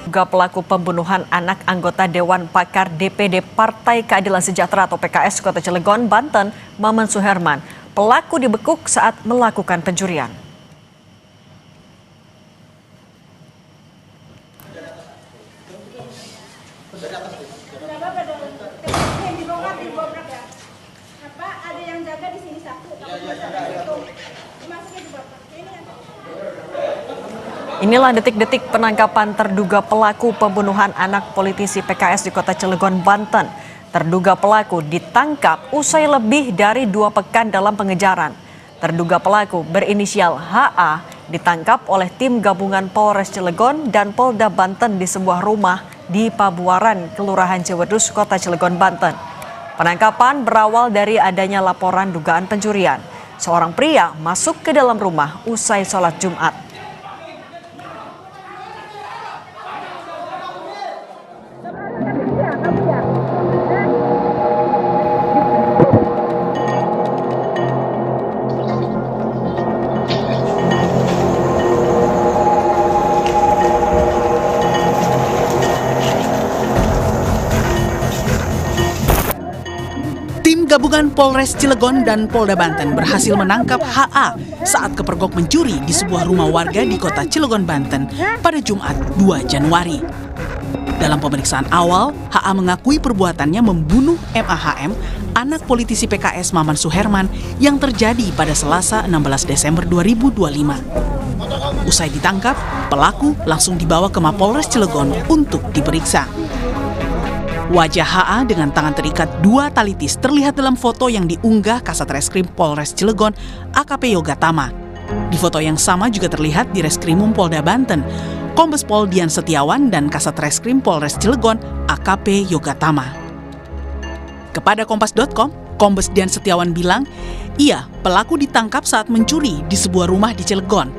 Juga pelaku pembunuhan anak anggota Dewan Pakar DPD Partai Keadilan Sejahtera atau PKS Kota Cilegon, Banten, Maman Suherman. Pelaku dibekuk saat melakukan pencurian. Inilah detik-detik penangkapan terduga pelaku pembunuhan anak politisi PKS di Kota Cilegon, Banten. Terduga pelaku ditangkap usai lebih dari 2 pekan dalam pengejaran. Terduga pelaku berinisial HA ditangkap oleh tim gabungan Polres Cilegon dan Polda Banten di sebuah rumah di Pabuaran, Kelurahan Ciwedus, Kota Cilegon, Banten. Penangkapan berawal dari adanya laporan dugaan pencurian. Seorang pria masuk ke dalam rumah usai sholat Jumat. Tim gabungan Polres Cilegon dan Polda Banten berhasil menangkap HA saat kepergok mencuri di sebuah rumah warga di Kota Cilegon, Banten pada Jumat 2 Januari. Dalam pemeriksaan awal, HA mengakui perbuatannya membunuh MAHM, anak politisi PKS Maman Suherman, yang terjadi pada Selasa 16 Desember 2025. Usai ditangkap, pelaku langsung dibawa ke Mapolres Cilegon untuk diperiksa. Wajah HA dengan tangan terikat 2 tali tis terlihat dalam foto yang diunggah Kasat Reskrim Polres Cilegon AKP Yoga Tama. Di foto yang sama juga terlihat di Reskrimum Polda Banten, Kombes Pol Dian Setiawan dan Kasat Reskrim Polres Cilegon AKP Yoga Tama. Kepada Kompas.com, Kombes Dian Setiawan bilang, iya, pelaku ditangkap saat mencuri di sebuah rumah di Cilegon.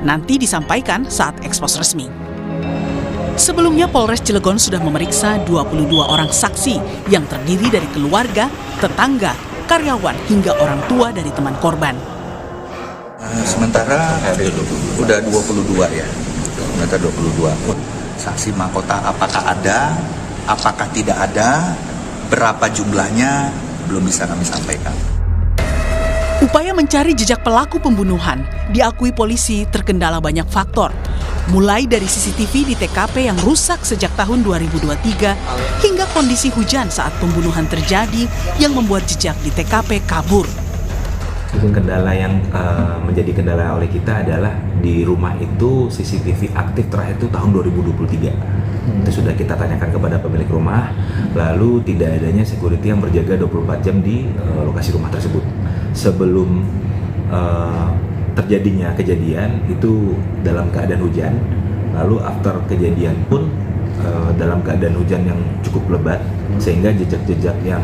Nanti disampaikan saat ekspos resmi. Sebelumnya Polres Cilegon sudah memeriksa 22 orang saksi yang terdiri dari keluarga, tetangga, karyawan hingga orang tua dari teman korban. Sementara udah 22 ya. Sementara 22. Saksi mahkota apakah ada, apakah tidak ada, berapa jumlahnya belum bisa kami sampaikan. Upaya mencari jejak pelaku pembunuhan diakui polisi terkendala banyak faktor. Mulai dari CCTV di TKP yang rusak sejak tahun 2023 hingga kondisi hujan saat pembunuhan terjadi yang membuat jejak di TKP kabur. Kendala yang menjadi kendala oleh kita adalah di rumah itu CCTV aktif terakhir itu tahun 2023. Itu sudah kita tanyakan kepada pemilik rumah, lalu tidak adanya security yang berjaga 24 jam di lokasi rumah tersebut. Sebelum terjadinya kejadian itu dalam keadaan hujan, lalu after kejadian pun dalam keadaan hujan yang cukup lebat, sehingga jejak-jejak yang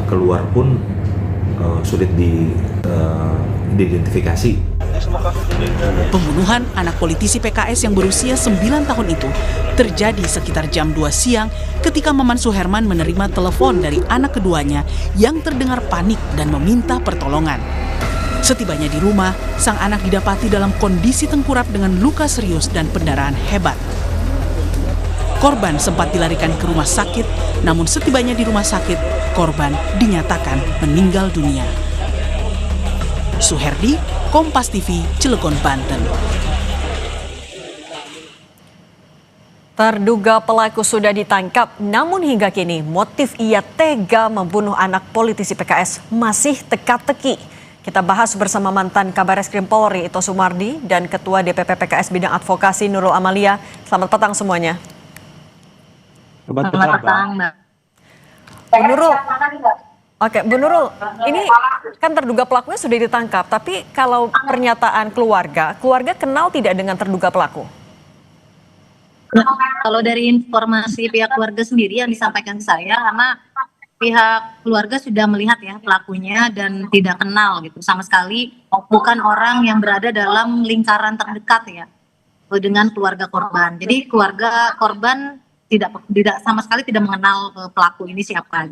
keluar pun sulit diidentifikasi. Pembunuhan anak politisi PKS yang berusia 9 tahun itu terjadi sekitar jam 2 siang ketika Maman Suherman menerima telepon dari anak keduanya yang terdengar panik dan meminta pertolongan. Setibanya di rumah, sang anak didapati dalam kondisi tengkurap dengan luka serius dan pendarahan hebat. Korban sempat dilarikan ke rumah sakit, namun setibanya di rumah sakit, korban dinyatakan meninggal dunia. Suherdi, Kompas TV, Cilegon, Banten. Terduga pelaku sudah ditangkap, namun hingga kini motif ia tega membunuh anak politisi PKS masih teka-teki. Kita bahas bersama mantan Kabareskrim Polri Ito Sumardi dan Ketua DPP PKS Bidang Advokasi Nurul Amalia. Selamat petang semuanya. Selamat petang, Mbak. Bu Nurul, oke, Bu Nurul, ini kan terduga pelakunya sudah ditangkap, tapi kalau pernyataan keluarga kenal tidak dengan terduga pelaku? Kalau dari informasi pihak keluarga sendiri yang disampaikan ke saya, karena pihak keluarga sudah melihat ya pelakunya dan tidak kenal gitu sama sekali, bukan orang yang berada dalam lingkaran terdekat ya dengan keluarga korban. Jadi keluarga korban tidak sama sekali tidak mengenal pelaku ini siapa.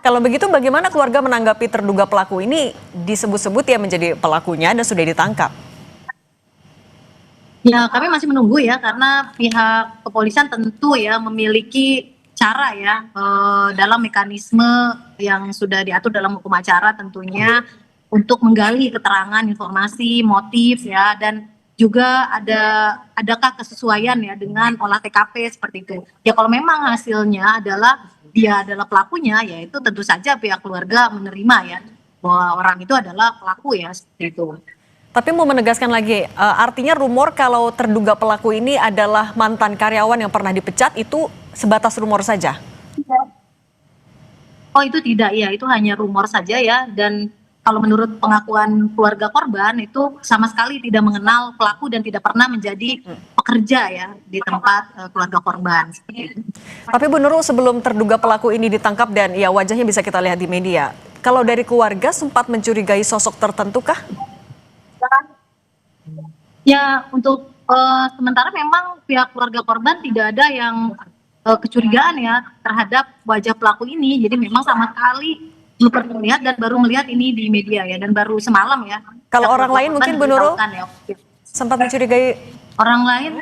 Kalau begitu bagaimana keluarga menanggapi terduga pelaku ini disebut-sebut ya menjadi pelakunya dan sudah ditangkap? Ya, kami masih menunggu ya, karena pihak kepolisian tentu ya memiliki cara ya dalam mekanisme yang sudah diatur dalam hukum acara tentunya untuk menggali keterangan, informasi, motif ya, dan juga adakah kesesuaian ya dengan olah TKP seperti itu. Ya kalau memang hasilnya adalah dia adalah pelakunya, ya itu tentu saja pihak keluarga menerima ya bahwa orang itu adalah pelaku ya seperti itu. Tapi mau menegaskan lagi, artinya rumor kalau terduga pelaku ini adalah mantan karyawan yang pernah dipecat itu sebatas rumor saja? Oh itu tidak ya, itu hanya rumor saja ya, dan kalau menurut pengakuan keluarga korban itu sama sekali tidak mengenal pelaku dan tidak pernah menjadi pekerja ya di tempat keluarga korban. Seperti itu. Tapi Bu Nurul, sebelum terduga pelaku ini ditangkap dan ya wajahnya bisa kita lihat di media, kalau dari keluarga sempat mencurigai sosok tertentu kah? Ya untuk sementara memang pihak keluarga korban tidak ada yang kecurigaan ya terhadap wajah pelaku ini. Jadi memang sama sekali belum pernah melihat dan baru melihat ini di media ya, dan baru semalam ya. Kalau Pihak orang keluarga lain korban mungkin Bu Nurul memberitahukan ya. sempat mencurigai. Orang lain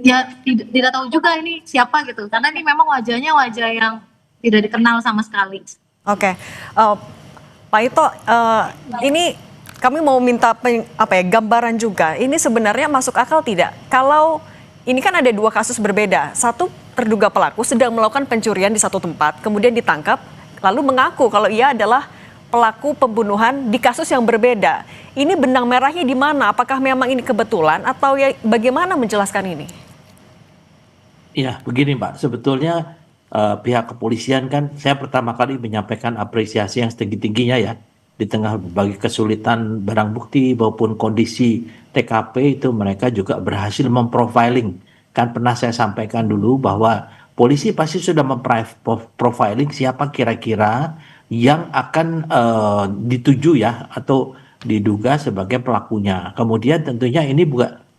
ya tidak tahu juga ini siapa gitu, karena ini memang wajahnya wajah yang tidak dikenal sama sekali. Oke, Pak Ito, ini kami mau minta gambaran juga. Ini sebenarnya masuk akal tidak? Kalau ini kan ada dua kasus berbeda. Satu, terduga pelaku sedang melakukan pencurian di satu tempat, kemudian ditangkap, lalu mengaku kalau ia adalah pelaku pembunuhan di kasus yang berbeda. Ini benang merahnya di mana? Apakah memang ini kebetulan atau ya bagaimana menjelaskan ini? Ya, begini Mbak, sebetulnya pihak kepolisian kan, saya pertama kali menyampaikan apresiasi yang setinggi-tingginya ya, di tengah berbagai kesulitan barang bukti maupun kondisi TKP itu mereka juga berhasil memprofiling. Kan pernah saya sampaikan dulu bahwa polisi pasti sudah memprofiling siapa kira-kira yang akan dituju ya atau diduga sebagai pelakunya. Kemudian tentunya ini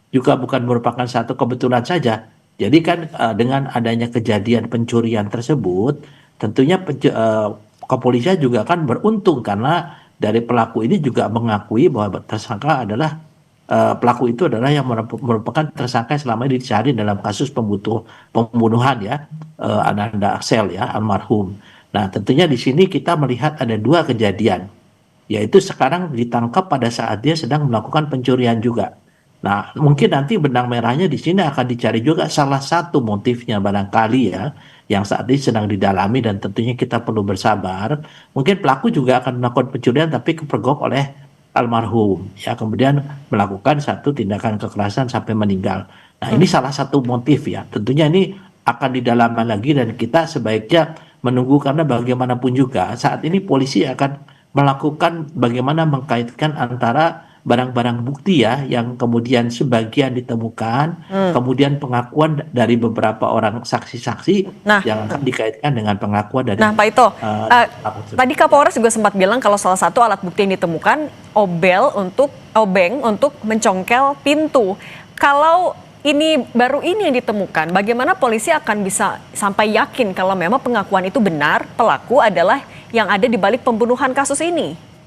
juga bukan merupakan satu kebetulan saja. Jadi kan dengan adanya kejadian pencurian tersebut, tentunya kepolisian juga kan beruntung karena dari pelaku ini juga mengakui bahwa tersangka adalah pelaku itu adalah yang merupakan tersangka yang selama ini dicari dalam kasus pembunuhan ya Ananda Axel ya almarhum. Nah tentunya di sini kita melihat ada dua kejadian, yaitu sekarang ditangkap pada saat dia sedang melakukan pencurian juga. Nah, mungkin nanti benang merahnya di sini akan dicari juga salah satu motifnya barangkali ya, yang saat ini sedang didalami dan tentunya kita perlu bersabar. Mungkin pelaku juga akan melakukan pencurian tapi kepergok oleh almarhum, ya kemudian melakukan satu tindakan kekerasan sampai meninggal. Nah, ini salah satu motif ya. Tentunya ini akan didalami lagi dan kita sebaiknya menunggu karena bagaimanapun juga saat ini polisi akan melakukan bagaimana mengkaitkan antara barang-barang bukti ya yang kemudian sebagian ditemukan, kemudian pengakuan dari beberapa orang saksi-saksi yang akan dikaitkan dengan pengakuan dari. Nah, Pak Ito, tadi Kapolres juga sempat bilang kalau salah satu alat bukti yang ditemukan obeng untuk mencongkel pintu. Kalau ini baru ini yang ditemukan, bagaimana polisi akan bisa sampai yakin kalau memang pengakuan itu benar pelaku adalah yang ada di balik pembunuhan kasus ini?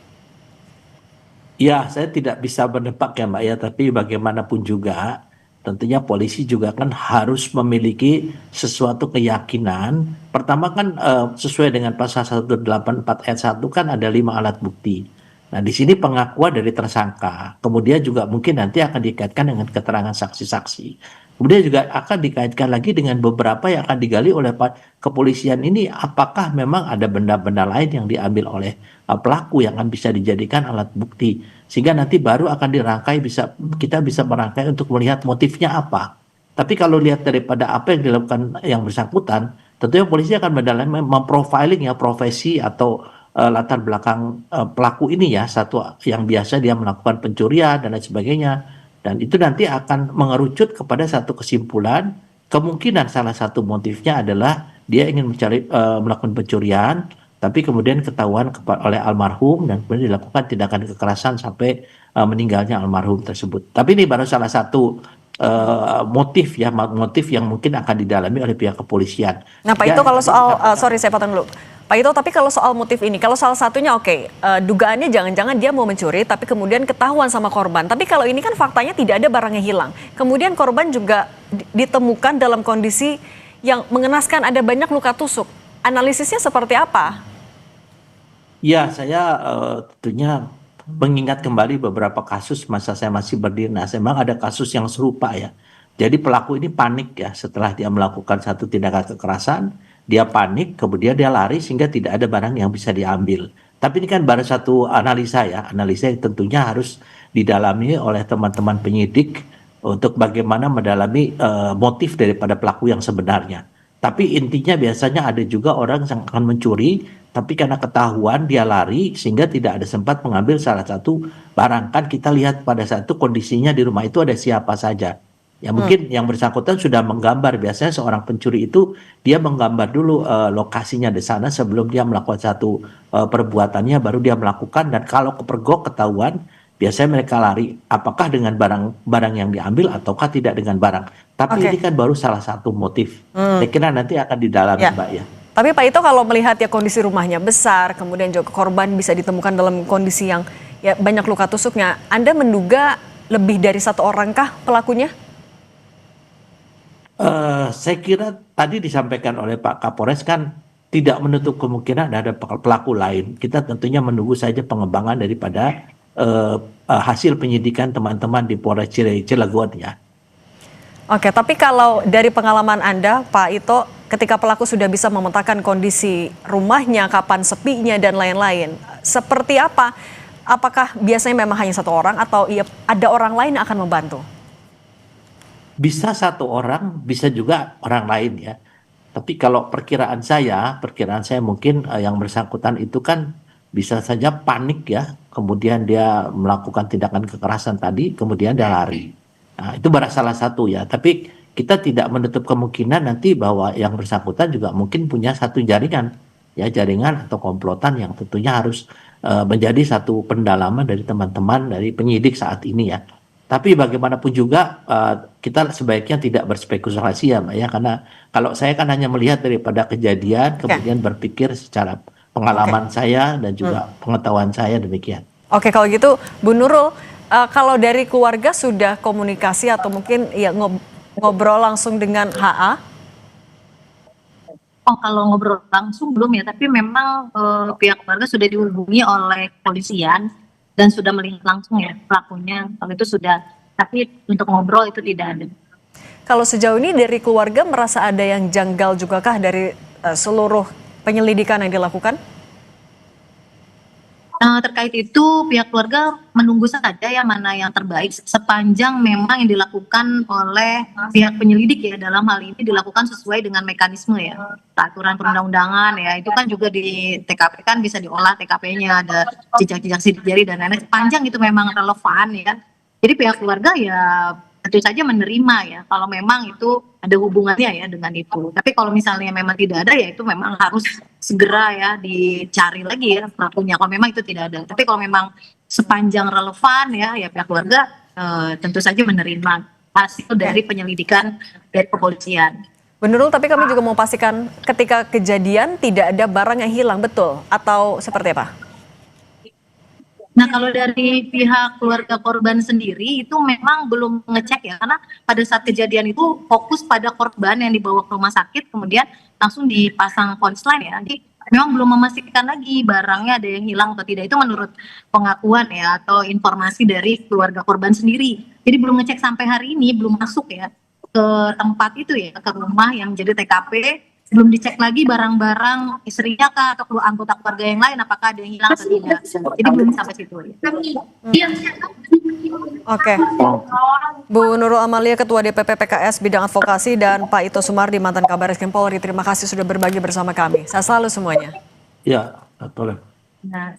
Ya, saya tidak bisa menebak ya Mbak ya, tapi bagaimanapun juga tentunya polisi juga kan harus memiliki sesuatu keyakinan. Pertama kan sesuai dengan pasal 184 ayat 1 kan ada 5 alat bukti. Nah di sini pengakuan dari tersangka, kemudian juga mungkin nanti akan dikaitkan dengan keterangan saksi-saksi. Kemudian juga akan dikaitkan lagi dengan beberapa yang akan digali oleh kepolisian ini, apakah memang ada benda-benda lain yang diambil oleh pelaku yang akan bisa dijadikan alat bukti. Sehingga nanti baru akan dirangkai, kita bisa merangkai untuk melihat motifnya apa. Tapi kalau lihat daripada apa yang dilakukan yang bersangkutan, tentunya polisi akan mendalami memprofiling ya profesi atau latar belakang pelaku ini ya, satu yang biasa dia melakukan pencurian dan lain sebagainya. Dan itu nanti akan mengerucut kepada satu kesimpulan, kemungkinan salah satu motifnya adalah dia ingin melakukan pencurian, tapi kemudian ketahuan oleh almarhum dan kemudian dilakukan tindakan kekerasan sampai meninggalnya almarhum tersebut. Tapi ini baru salah satu motif yang mungkin akan didalami oleh pihak kepolisian. Nah Pak Ito, kalau soal sorry saya potong dulu. Pak Ito, tapi kalau soal motif ini, kalau salah satunya dugaannya jangan-jangan dia mau mencuri, tapi kemudian ketahuan sama korban. Tapi kalau ini kan faktanya tidak ada barangnya hilang. Kemudian korban juga ditemukan dalam kondisi yang mengenaskan, ada banyak luka tusuk. Analisisnya seperti apa? Ya, saya tentunya mengingat kembali beberapa kasus masa saya masih berdinas. Memang ada kasus yang serupa ya. Jadi pelaku ini panik ya setelah dia melakukan satu tindakan kekerasan. Dia panik, kemudian dia lari sehingga tidak ada barang yang bisa diambil. Tapi ini kan baru satu analisa ya, analisa yang tentunya harus didalami oleh teman-teman penyidik untuk bagaimana mendalami motif daripada pelaku yang sebenarnya. Tapi intinya biasanya ada juga orang yang akan mencuri, tapi karena ketahuan dia lari sehingga tidak ada sempat mengambil salah satu barang. Kan kita lihat pada saat itu kondisinya di rumah itu ada siapa saja. Ya mungkin yang bersangkutan sudah menggambar, biasanya seorang pencuri itu dia menggambar dulu lokasinya di sana sebelum dia melakukan satu perbuatannya, baru dia melakukan. Dan kalau kepergok ketahuan, biasanya mereka lari apakah dengan barang yang diambil ataukah tidak dengan barang. Tapi ini kan baru salah satu motif. Saya kira nanti akan didalami Mbak ya. Tapi Pak Ito, kalau melihat ya kondisi rumahnya besar, kemudian juga korban bisa ditemukan dalam kondisi yang ya banyak luka tusuknya, Anda menduga lebih dari satu orangkah pelakunya? Saya kira tadi disampaikan oleh Pak Kapolres kan tidak menutup kemungkinan ada pelaku lain. Kita tentunya menunggu saja pengembangan daripada hasil penyidikan teman-teman di Polres Cilegon ya. Oke, tapi kalau dari pengalaman Anda, Pak Ito, ketika pelaku sudah bisa memetakan kondisi rumahnya, kapan sepinya dan lain-lain, seperti apa? Apakah biasanya memang hanya satu orang atau ada orang lain yang akan membantu? Bisa satu orang, bisa juga orang lain ya. Tapi kalau perkiraan saya mungkin yang bersangkutan itu kan bisa saja panik ya, kemudian dia melakukan tindakan kekerasan tadi, kemudian dia lari. Nah, itu baru salah satu ya. Tapi kita tidak menutup kemungkinan nanti bahwa yang bersangkutan juga mungkin punya satu jaringan atau komplotan yang tentunya harus menjadi satu pendalaman dari teman-teman dari penyidik saat ini ya. Tapi bagaimanapun juga kita sebaiknya tidak berspekulasi ya Mbak ya, karena kalau saya kan hanya melihat daripada kejadian kemudian berpikir secara pengalaman saya dan juga pengetahuan saya demikian. Oke, kalau gitu Bu Nurul, kalau dari keluarga sudah komunikasi atau mungkin ya ngobrol langsung dengan HA? Oh, kalau ngobrol langsung belum ya, tapi memang pihak keluarga sudah dihubungi oleh kepolisian dan sudah melihat langsung ya pelakunya. Kalau itu sudah, tapi untuk ngobrol itu tidak ada. Kalau sejauh ini dari keluarga merasa ada yang janggal juga kah dari seluruh penyelidikan yang dilakukan? Terkait itu pihak keluarga menunggu saja ya mana yang terbaik sepanjang memang yang dilakukan oleh pihak penyelidik ya, dalam hal ini dilakukan sesuai dengan mekanisme ya, peraturan perundang-undangan ya, itu kan juga di TKP kan bisa diolah TKP-nya, ada jejak-jejak sidik jari dan lain-lain, sepanjang itu memang relevan ya. Jadi pihak keluarga ya tentu saja menerima ya kalau memang itu ada hubungannya ya dengan itu. Tapi kalau misalnya memang tidak ada ya itu memang harus segera ya dicari lagi ya pelakunya kalau memang itu tidak ada. Tapi kalau memang sepanjang relevan ya pihak keluarga tentu saja menerima hasil dari penyelidikan dari kepolisian. Menurut tapi kami juga mau pastikan ketika kejadian tidak ada barang yang hilang, betul atau seperti apa? Nah, kalau dari pihak keluarga korban sendiri itu memang belum ngecek ya, karena pada saat kejadian itu fokus pada korban yang dibawa ke rumah sakit, kemudian langsung dipasang polis lain ya. Jadi memang belum memastikan lagi barangnya ada yang hilang atau tidak. Itu menurut pengakuan ya atau informasi dari keluarga korban sendiri. Jadi belum ngecek sampai hari ini, belum masuk ya ke tempat itu ya, ke rumah yang jadi TKP. Belum dicek lagi barang-barang istrinya kah atau anggota keluarga yang lain apakah ada yang hilang atau tidak. Jadi belum sampai situ ya. Oke. Bu Nurul Amalia, Ketua DPP PKS Bidang Advokasi, dan Pak Ito Sumardi, mantan Kabareskim Polri, terima kasih sudah berbagi bersama kami. Sehat selalu semuanya. Ya, boleh. Nah.